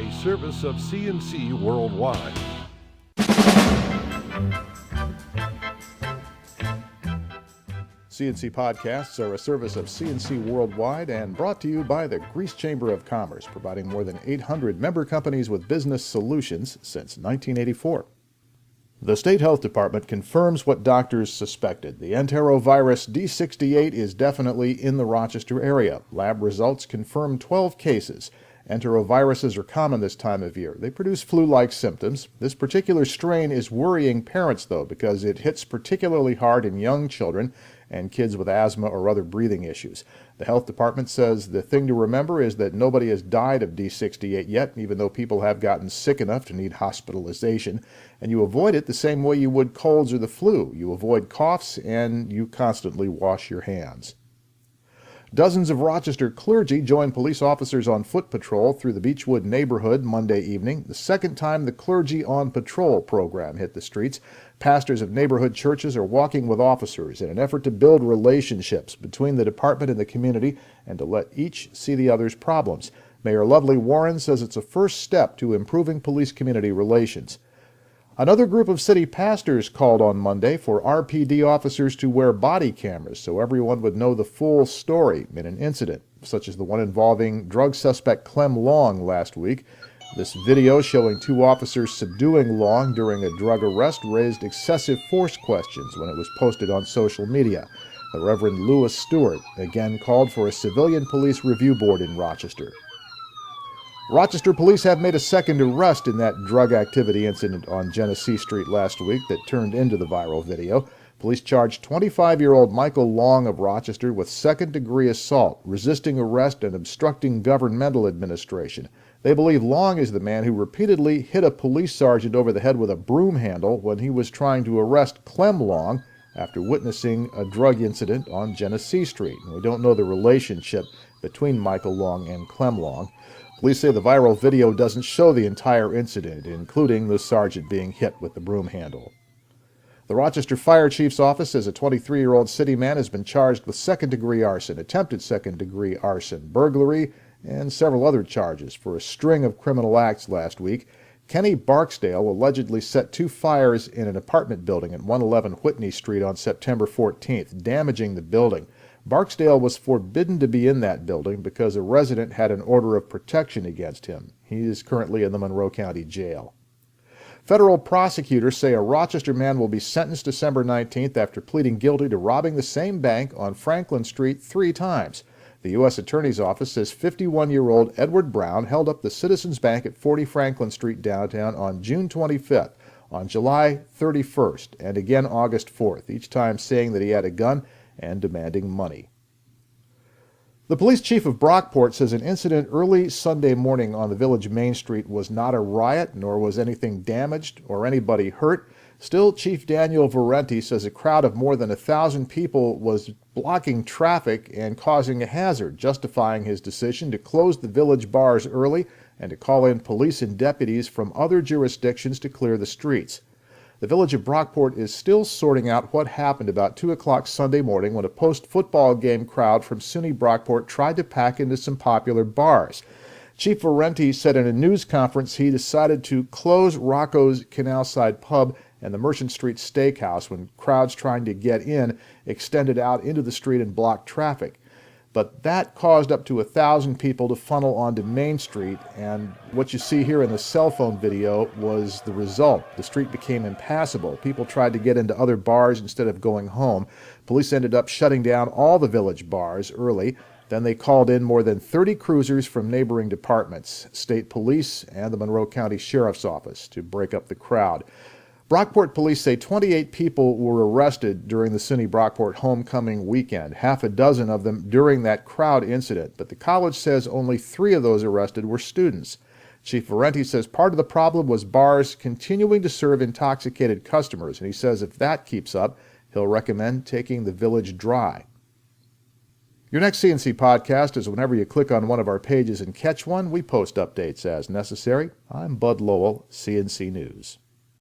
a service of CNC Worldwide. CNC Podcasts are a service of CNC Worldwide and brought to you by the Greece Chamber of Commerce, providing more than 800 member companies with business solutions since 1984. The State Health Department confirms what doctors suspected. The enterovirus D68 is definitely in the Rochester area. Lab results confirm 12 cases. Enteroviruses are common this time of year. They produce flu-like symptoms. This particular strain is worrying parents, though, because it hits particularly hard in young children and kids with asthma or other breathing issues. The health department says the thing to remember is that nobody has died of D68 yet, even though people have gotten sick enough to need hospitalization. And you avoid it the same way you would colds or the flu. You avoid coughs and you constantly wash your hands. Dozens of Rochester clergy joined police officers on foot patrol through the Beechwood neighborhood Monday evening, the second time the Clergy on Patrol program hit the streets. Pastors of neighborhood churches are walking with officers in an effort to build relationships between the department and the community and to let each see the other's problems. Mayor Lovely Warren says it's a first step to improving police-community relations. Another group of city pastors called on Monday for RPD officers to wear body cameras so everyone would know the full story in an incident, such as the one involving drug suspect Clem Long last week. This video showing two officers subduing Long during a drug arrest raised excessive force questions when it was posted on social media. The Reverend Lewis Stewart again called for a civilian police review board in Rochester. Rochester police have made a second arrest in that drug activity incident on Genesee Street last week that turned into the viral video. Police charged 25-year-old Michael Long of Rochester with second-degree assault, resisting arrest, and obstructing governmental administration. They believe Long is the man who repeatedly hit a police sergeant over the head with a broom handle when he was trying to arrest Clem Long after witnessing a drug incident on Genesee Street. We don't know the relationship between Michael Long and Clem Long. Police say the viral video doesn't show the entire incident, including the sergeant being hit with the broom handle. The Rochester Fire Chief's office says a 23-year-old city man has been charged with second-degree arson, attempted second-degree arson, burglary, and several other charges for a string of criminal acts last week. Kenny Barksdale allegedly set two fires in an apartment building at 111 Whitney Street on September 14th, damaging the building. Barksdale was forbidden to be in that building because a resident had an order of protection against him. He is currently in the Monroe County Jail. Federal prosecutors say a Rochester man will be sentenced December 19th after pleading guilty to robbing the same bank on Franklin Street 3 times. The U.S. Attorney's Office says 51-year-old Edward Brown held up the Citizens Bank at 40 Franklin Street downtown on June 25th, on July 31st, and again August 4th, each time saying that he had a gun and demanding money. The police chief of Brockport says an incident early Sunday morning on the village Main Street was not a riot, nor was anything damaged or anybody hurt. Still, Chief Daniel Valenti says a crowd of more than 1,000 people was blocking traffic and causing a hazard, justifying his decision to close the village bars early and to call in police and deputies from other jurisdictions to clear the streets. The village of Brockport is still sorting out what happened about 2 o'clock Sunday morning when a post-football game crowd from SUNY Brockport tried to pack into some popular bars. Chief Valenti said in a news conference he decided to close Rocco's Canalside Pub and the Merchant Street Steakhouse when crowds trying to get in extended out into the street and blocked traffic. But that caused up to 1,000 people to funnel onto Main Street, and what you see here in the cell phone video was the result. The street became impassable. People tried to get into other bars instead of going home. Police ended up shutting down all the village bars early. Then they called in more than 30 cruisers from neighboring departments, state police, and the Monroe County Sheriff's Office to break up the crowd. Brockport police say 28 people were arrested during the SUNY Brockport homecoming weekend, half a dozen of them during that crowd incident, but the college says only 3 of those arrested were students. Chief Valenti says part of the problem was bars continuing to serve intoxicated customers, and he says if that keeps up, he'll recommend taking the village dry. Your next CNC podcast is whenever you click on one of our pages and catch one. We post updates as necessary. I'm Bud Lowell, CNC News.